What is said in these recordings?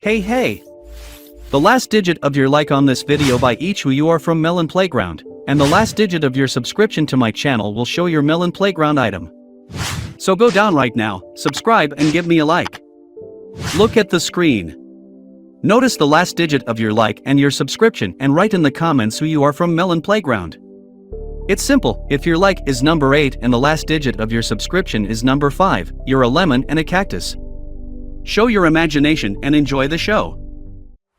Hey! The last digit of your like on this video by each who you are from Melon Playground, and the last digit of your subscription to my channel will show your Melon Playground item. So go down right now, subscribe and give me a like. Look at the screen. Notice the last digit of your like and your subscription and write in the comments who you are from Melon Playground. It's simple, if your like is number 8 and the last digit of your subscription is number 5, you're a lemon and a cactus. Show your imagination and enjoy the show.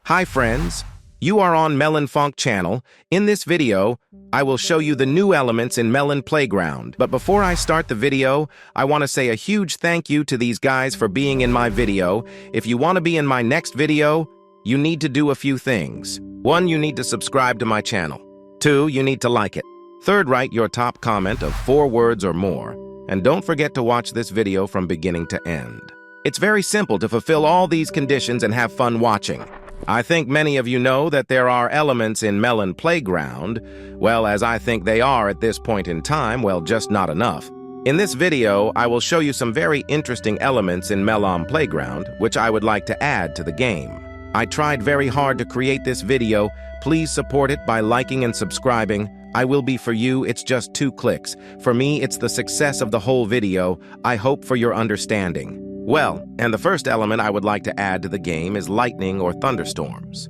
Hi friends, you are on Melonfonk channel. In this video, I will show you the new elements in Melon Playground. But before I start the video, I want to say a huge thank you to these guys for being in my video. If you want to be in my next video, you need to do a few things. 1, you need to subscribe to my channel. 2, you need to like it. 3rd, write your top comment of 4 words or more. And don't forget to watch this video from beginning to end. It's very simple to fulfill all these conditions and have fun watching. I think many of you know that there are elements in Melon Playground. Well, as I think they are at this point in time, well, just not enough. In this video, I will show you some very interesting elements in Melon Playground, which I would like to add to the game. I tried very hard to create this video. Please support it by liking and subscribing. I will be for you, it's just 2 clicks. For me, it's the success of the whole video. I hope for your understanding. Well, and the first element I would like to add to the game is lightning or thunderstorms.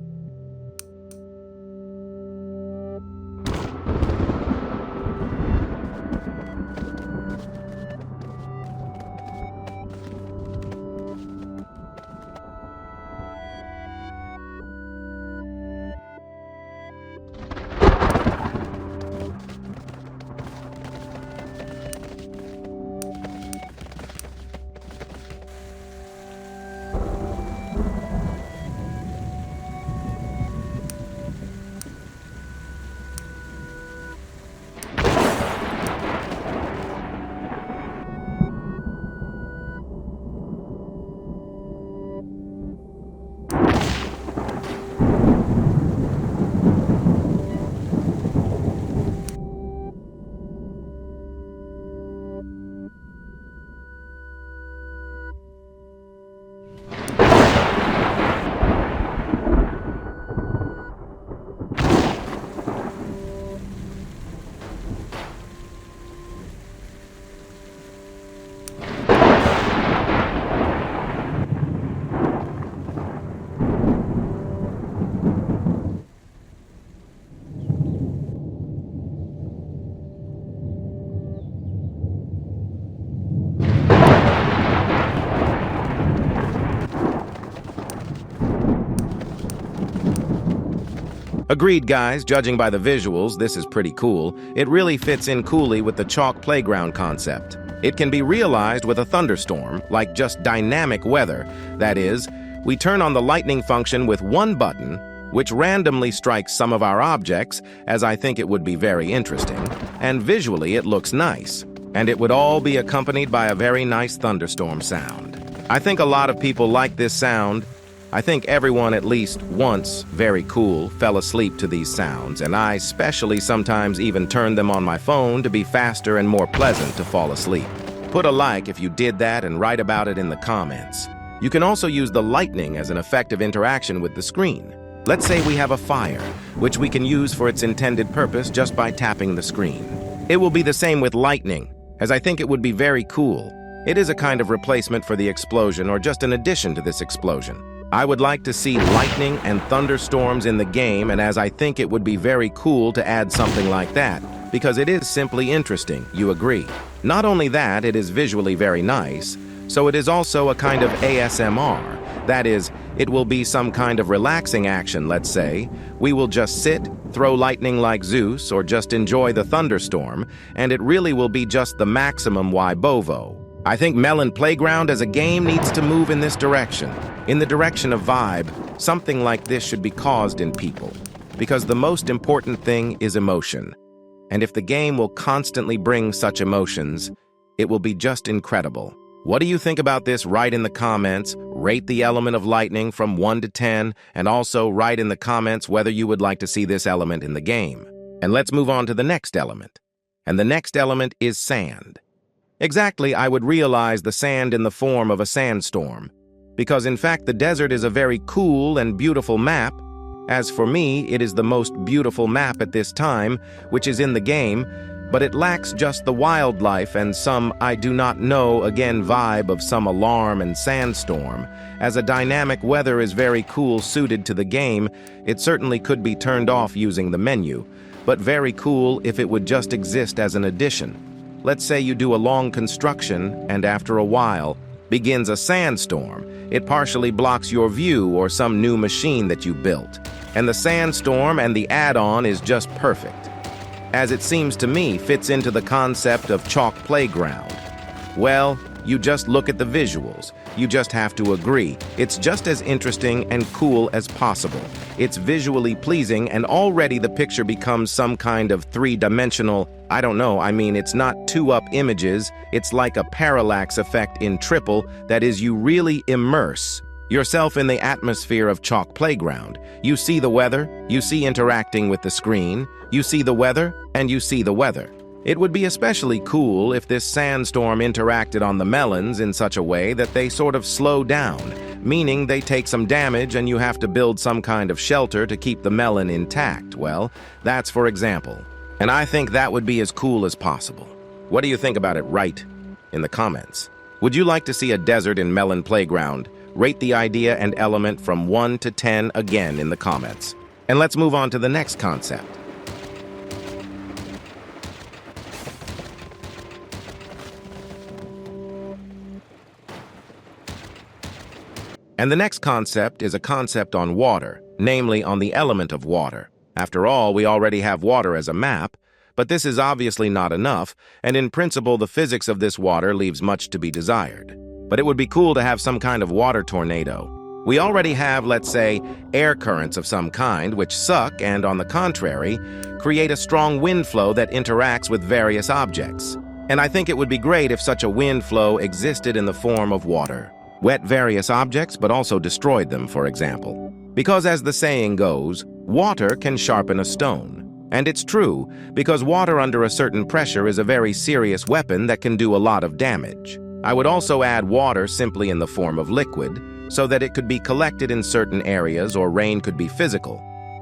Agreed, guys. Judging by the visuals, this is pretty cool. It really fits in coolly with the chalk playground concept. It can be realized with a thunderstorm, like just dynamic weather. That is, we turn on the lightning function with 1 button, which randomly strikes some of our objects, as I think it would be very interesting. And visually, it looks nice. And it would all be accompanied by a very nice thunderstorm sound. I think a lot of people like this sound. I think everyone at least once, very cool, fell asleep to these sounds, and I especially sometimes even turned them on my phone to be faster and more pleasant to fall asleep. Put a like if you did that and write about it in the comments. You can also use the lightning as an effective interaction with the screen. Let's say we have a fire, which we can use for its intended purpose just by tapping the screen. It will be the same with lightning, as I think it would be very cool. It is a kind of replacement for the explosion or just an addition to this explosion. I would like to see lightning and thunderstorms in the game, and as I think it would be very cool to add something like that, because it is simply interesting, you agree. Not only that, it is visually very nice, so it is also a kind of ASMR. That is, it will be some kind of relaxing action, let's say. We will just sit, throw lightning like Zeus, or just enjoy the thunderstorm, and it really will be just the maximum Y Bovo. I think Melon Playground as a game needs to move in this direction. In the direction of vibe, something like this should be caused in people. Because the most important thing is emotion. And if the game will constantly bring such emotions, it will be just incredible. What do you think about this? Write in the comments, rate the element of lightning from 1 to 10, and also write in the comments whether you would like to see this element in the game. And let's move on to the next element. And the next element is sand. Exactly, I would realize the sand in the form of a sandstorm. because in fact the desert is a very cool and beautiful map. As for me, it is the most beautiful map at this time, which is in the game, but it lacks just the wildlife and some I do not know again vibe of some alarm and sandstorm. As a dynamic weather is very cool suited to the game, it certainly could be turned off using the menu, but very cool if it would just exist as an addition. Let's say you do a long construction and after a while begins a sandstorm. It partially blocks your view or some new machine that you built. And the sandstorm and the add-on is just perfect, as it seems to me fits into the concept of chalk playground. Well, you just look at the visuals. You just have to agree. It's just as interesting and cool as possible. It's visually pleasing and already the picture becomes some kind of three-dimensional, I don't know, I mean it's not two-up images, it's like a parallax effect in triple, that is you really immerse yourself in the atmosphere of chalk playground. You see the weather, you see interacting with the screen, you see the weather, and you see the weather. It would be especially cool if this sandstorm interacted on the melons in such a way that they sort of slow down, meaning they take some damage and you have to build some kind of shelter to keep the melon intact. Well, that's for example. And I think that would be as cool as possible. What do you think about it? Write in the comments. Would you like to see a desert in Melon Playground? Rate the idea and element from 1 to 10 again in the comments. And let's move on to the next concept. And the next concept is a concept on water, namely on the element of water. After all, we already have water as a map, but this is obviously not enough, and in principle the physics of this water leaves much to be desired. But it would be cool to have some kind of water tornado. We already have, let's say, air currents of some kind which suck and, on the contrary, create a strong wind flow that interacts with various objects. And I think it would be great if such a wind flow existed in the form of water. Wet various objects but also destroyed them, for example. Because as the saying goes, water can sharpen a stone. And it's true, because water under a certain pressure is a very serious weapon that can do a lot of damage. I would also add water simply in the form of liquid, so that it could be collected in certain areas or rain could be physical.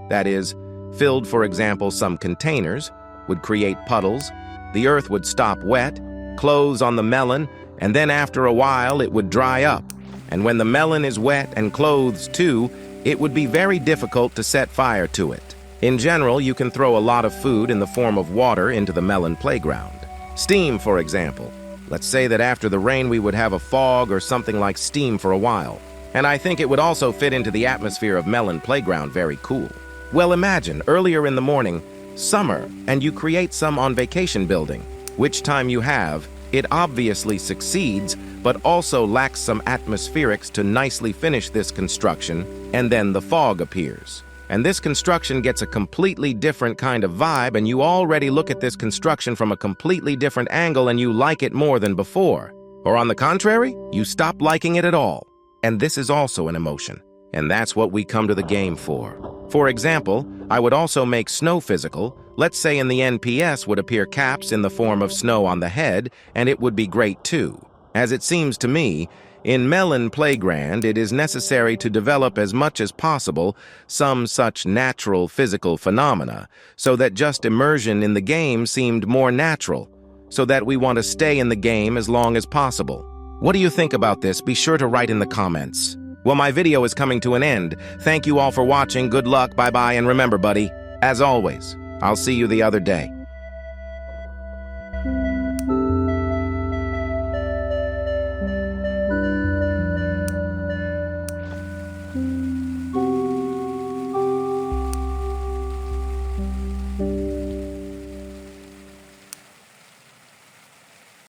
That is, filled, for example, some containers, would create puddles, the earth would stop wet, clothes on the melon, and then after a while it would dry up. And when the melon is wet and clothes too, it would be very difficult to set fire to it. In general, you can throw a lot of food in the form of water into the melon playground. Steam, for example. Let's say that after the rain we would have a fog or something like steam for a while. And I think it would also fit into the atmosphere of Melon Playground very cool. Well, imagine, earlier in the morning, summer, and you create some on vacation building. Which time you have, it obviously succeeds, but also lacks some atmospherics to nicely finish this construction, and then the fog appears. And this construction gets a completely different kind of vibe, and you already look at this construction from a completely different angle and you like it more than before. Or on the contrary, you stop liking it at all. And this is also an emotion. And that's what we come to the game for. For example, I would also make snow physical. Let's say in the NPS would appear caps in the form of snow on the head, and it would be great too. As it seems to me, in Melon Playground, it is necessary to develop as much as possible some such natural physical phenomena, so that just immersion in the game seemed more natural, so that we want to stay in the game as long as possible. What do you think about this? Be sure to write in the comments. Well, my video is coming to an end. Thank you all for watching. Good luck, bye-bye, and remember, buddy, as always, I'll see you the other day.